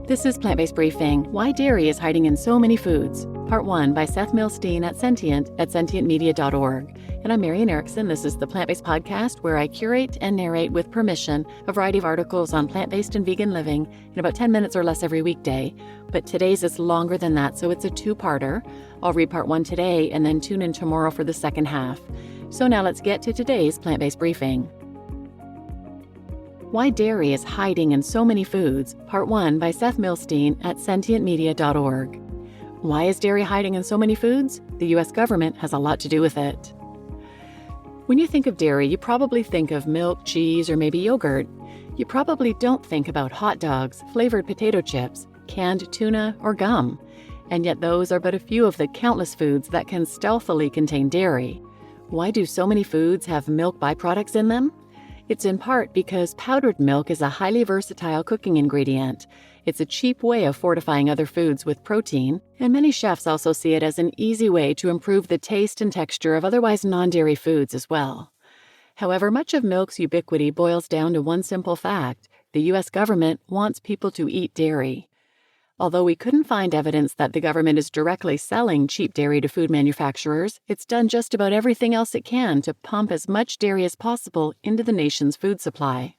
This is Plant-Based Briefing, Why Dairy is Hiding in So Many Foods, Part 1 by Seth Millstein at sentientmedia.org. And I'm Marian Erickson. This is the Plant-Based Podcast where I curate and narrate with permission a variety of articles on plant-based and vegan living in about 10 minutes or less every weekday. But today's is longer than that, so it's a two-parter. I'll read Part 1 today and then tune in tomorrow for the second half. So now let's get to today's Plant-Based Briefing. Why Dairy is Hiding in So Many Foods, Part 1 by Seth Millstein at sentientmedia.org. Why is dairy hiding in so many foods? The U.S. government has a lot to do with it. When you think of dairy, you probably think of milk, cheese, or maybe yogurt. You probably don't think about hot dogs, flavored potato chips, canned tuna, or gum. And yet those are but a few of the countless foods that can stealthily contain dairy. Why do so many foods have milk byproducts in them? It's in part because powdered milk is a highly versatile cooking ingredient. It's a cheap way of fortifying other foods with protein, and many chefs also see it as an easy way to improve the taste and texture of otherwise non-dairy foods as well. However, much of milk's ubiquity boils down to one simple fact: the U.S. government wants people to eat dairy. Although we couldn't find evidence that the government is directly selling cheap dairy to food manufacturers, it's done just about everything else it can to pump as much dairy as possible into the nation's food supply.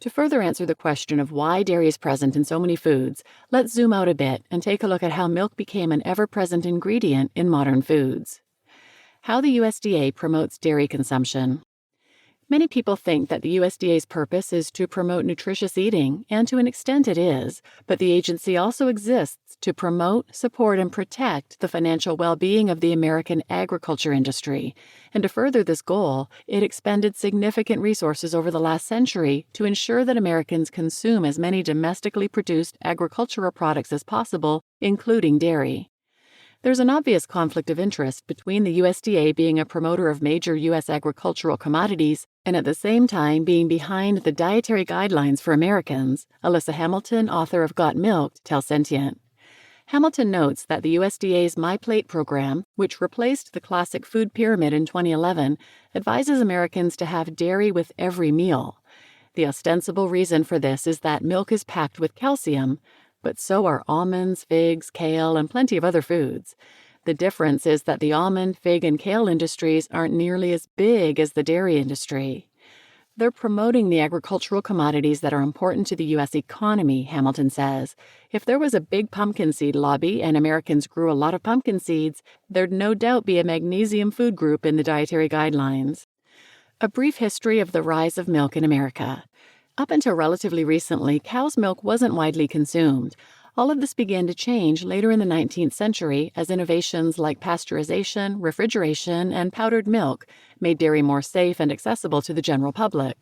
To further answer the question of why dairy is present in so many foods, let's zoom out a bit and take a look at how milk became an ever-present ingredient in modern foods. How the USDA promotes dairy consumption. Many people think that the USDA's purpose is to promote nutritious eating, and to an extent it is, but the agency also exists to promote, support, and protect the financial well-being of the American agriculture industry. And to further this goal, it expended significant resources over the last century to ensure that Americans consume as many domestically produced agricultural products as possible, including dairy. There's an obvious conflict of interest between the USDA being a promoter of major U.S. agricultural commodities and at the same time being behind the dietary guidelines for Americans, Alyssa Hamilton, author of Got Milked, tells Sentient. Hamilton notes that the USDA's My Plate program, which replaced the classic food pyramid in 2011, advises Americans to have dairy with every meal. The ostensible reason for this is that milk is packed with calcium, but so are almonds, figs, kale, and plenty of other foods. The difference is that the almond, fig, and kale industries aren't nearly as big as the dairy industry. They're promoting the agricultural commodities that are important to the U.S. economy, Hamilton says. If there was a big pumpkin seed lobby and Americans grew a lot of pumpkin seeds, there'd no doubt be a magnesium food group in the dietary guidelines. A brief history of the rise of milk in America. Up until relatively recently, cow's milk wasn't widely consumed. All of this began to change later in the 19th century as innovations like pasteurization, refrigeration, and powdered milk made dairy more safe and accessible to the general public.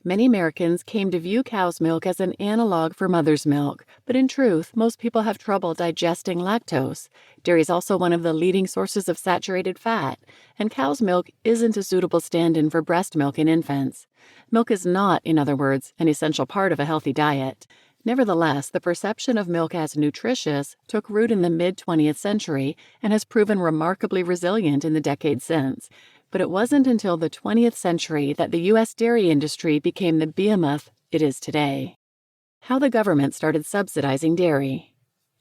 Many Americans came to view cow's milk as an analog for mother's milk, but in truth, most people have trouble digesting lactose. Dairy is also one of the leading sources of saturated fat, and cow's milk isn't a suitable stand-in for breast milk in infants. Milk is not, in other words, an essential part of a healthy diet. Nevertheless, the perception of milk as nutritious took root in the mid-20th century and has proven remarkably resilient in the decades since. But it wasn't until the 20th century that the U.S. dairy industry became the behemoth it is today. How the government started subsidizing dairy.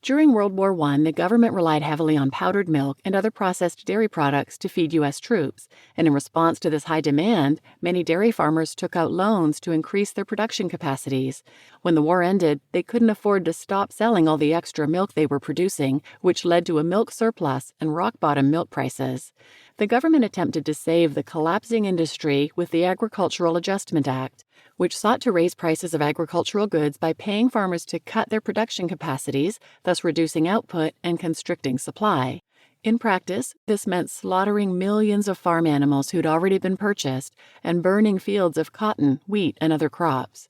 During World War I, the government relied heavily on powdered milk and other processed dairy products to feed U.S. troops, and in response to this high demand, many dairy farmers took out loans to increase their production capacities. When the war ended, they couldn't afford to stop selling all the extra milk they were producing, which led to a milk surplus and rock-bottom milk prices. The government attempted to save the collapsing industry with the Agricultural Adjustment Act, which sought to raise prices of agricultural goods by paying farmers to cut their production capacities, thus reducing output and constricting supply. In practice, this meant slaughtering millions of farm animals who'd already been purchased and burning fields of cotton, wheat, and other crops.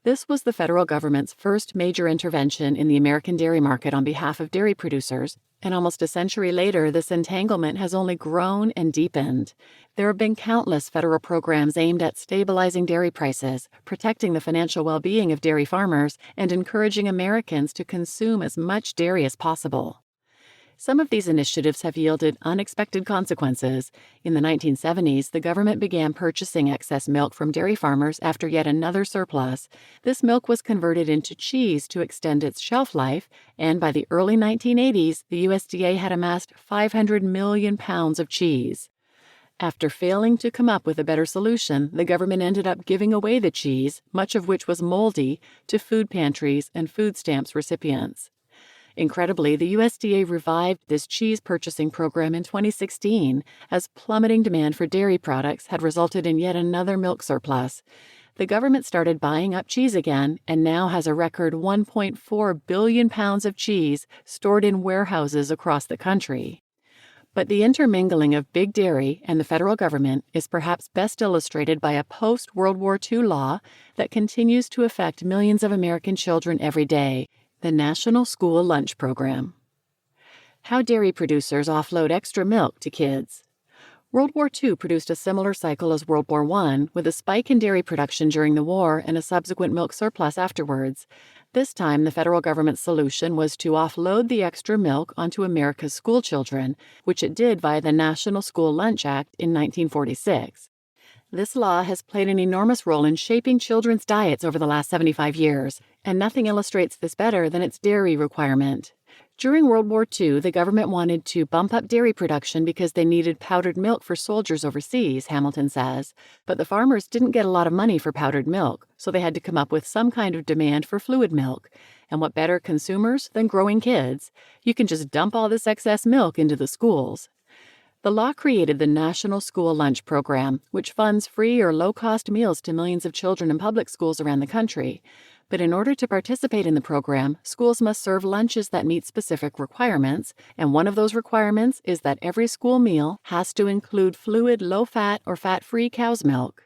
This was the federal government's first major intervention in the American dairy market on behalf of dairy producers, and almost a century later, this entanglement has only grown and deepened. There have been countless federal programs aimed at stabilizing dairy prices, protecting the financial well-being of dairy farmers, and encouraging Americans to consume as much dairy as possible. Some of these initiatives have yielded unexpected consequences. In the 1970s, the government began purchasing excess milk from dairy farmers after yet another surplus. This milk was converted into cheese to extend its shelf life, and by the early 1980s, the USDA had amassed 500 million pounds of cheese. After failing to come up with a better solution, the government ended up giving away the cheese, much of which was moldy, to food pantries and food stamps recipients. Incredibly, the USDA revived this cheese purchasing program in 2016 as plummeting demand for dairy products had resulted in yet another milk surplus. The government started buying up cheese again and now has a record 1.4 billion pounds of cheese stored in warehouses across the country. But the intermingling of big dairy and the federal government is perhaps best illustrated by a post-World War II law that continues to affect millions of American children every day, the National School Lunch Program. How dairy producers offload extra milk to kids. World War II produced a similar cycle as World War I, with a spike in dairy production during the war and a subsequent milk surplus afterwards. This time, the federal government's solution was to offload the extra milk onto America's school children, which it did via the National School Lunch Act in 1946. This law has played an enormous role in shaping children's diets over the last 75 years, and nothing illustrates this better than its dairy requirement. During World War II, the government wanted to bump up dairy production because they needed powdered milk for soldiers overseas, Hamilton says. But the farmers didn't get a lot of money for powdered milk, so they had to come up with some kind of demand for fluid milk. And what better consumers than growing kids? You can just dump all this excess milk into the schools. The law created the National School Lunch Program, which funds free or low-cost meals to millions of children in public schools around the country. But in order to participate in the program, schools must serve lunches that meet specific requirements, and one of those requirements is that every school meal has to include fluid, low-fat or fat-free cow's milk.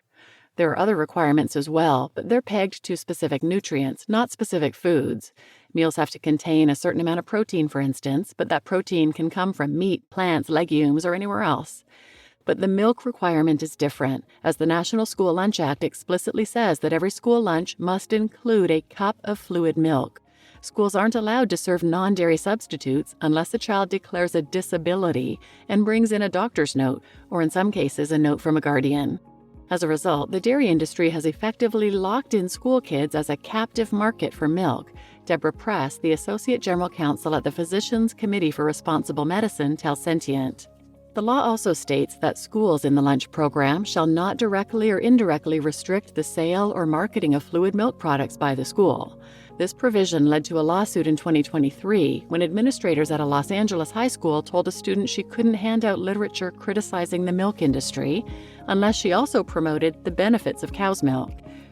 There are other requirements as well, but they're pegged to specific nutrients, not specific foods. Meals have to contain a certain amount of protein, for instance, but that protein can come from meat, plants, legumes, or anywhere else. But the milk requirement is different, as the National School Lunch Act explicitly says that every school lunch must include a cup of fluid milk. Schools aren't allowed to serve non-dairy substitutes unless the child declares a disability and brings in a doctor's note, or in some cases, a note from a guardian. As a result, the dairy industry has effectively locked in school kids as a captive market for milk. Deborah Press, the Associate General Counsel at the Physicians Committee for Responsible Medicine, tells Sentient. The law also states that schools in the lunch program shall not directly or indirectly restrict the sale or marketing of fluid milk products by the school. This provision led to a lawsuit in 2023 when administrators at a Los Angeles high school told a student she couldn't hand out literature criticizing the milk industry unless she also promoted the benefits of cow's milk.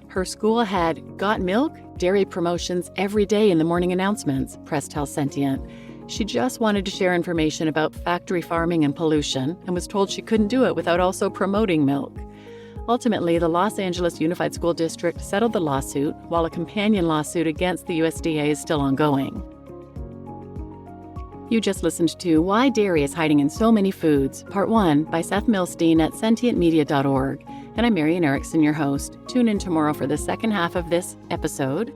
Her school had got milk, dairy promotions every day in the morning announcements, Press tells Sentient. She just wanted to share information about factory farming and pollution and was told she couldn't do it without also promoting milk. Ultimately, the Los Angeles Unified School District settled the lawsuit, while a companion lawsuit against the USDA is still ongoing. You just listened to Why Dairy is Hiding in So Many Foods, Part 1 by Seth Millstein at sentientmedia.org. And I'm Marian Erickson, your host. Tune in tomorrow for the second half of this episode,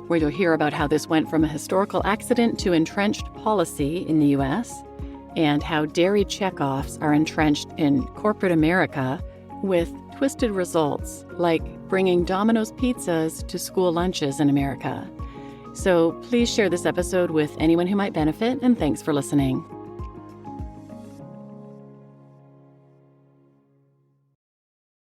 where you'll hear about how this went from a historical accident to entrenched policy in the U.S., and how dairy checkoffs are entrenched in corporate America with twisted results, like bringing Domino's pizzas to school lunches in America. So please share this episode with anyone who might benefit, and thanks for listening.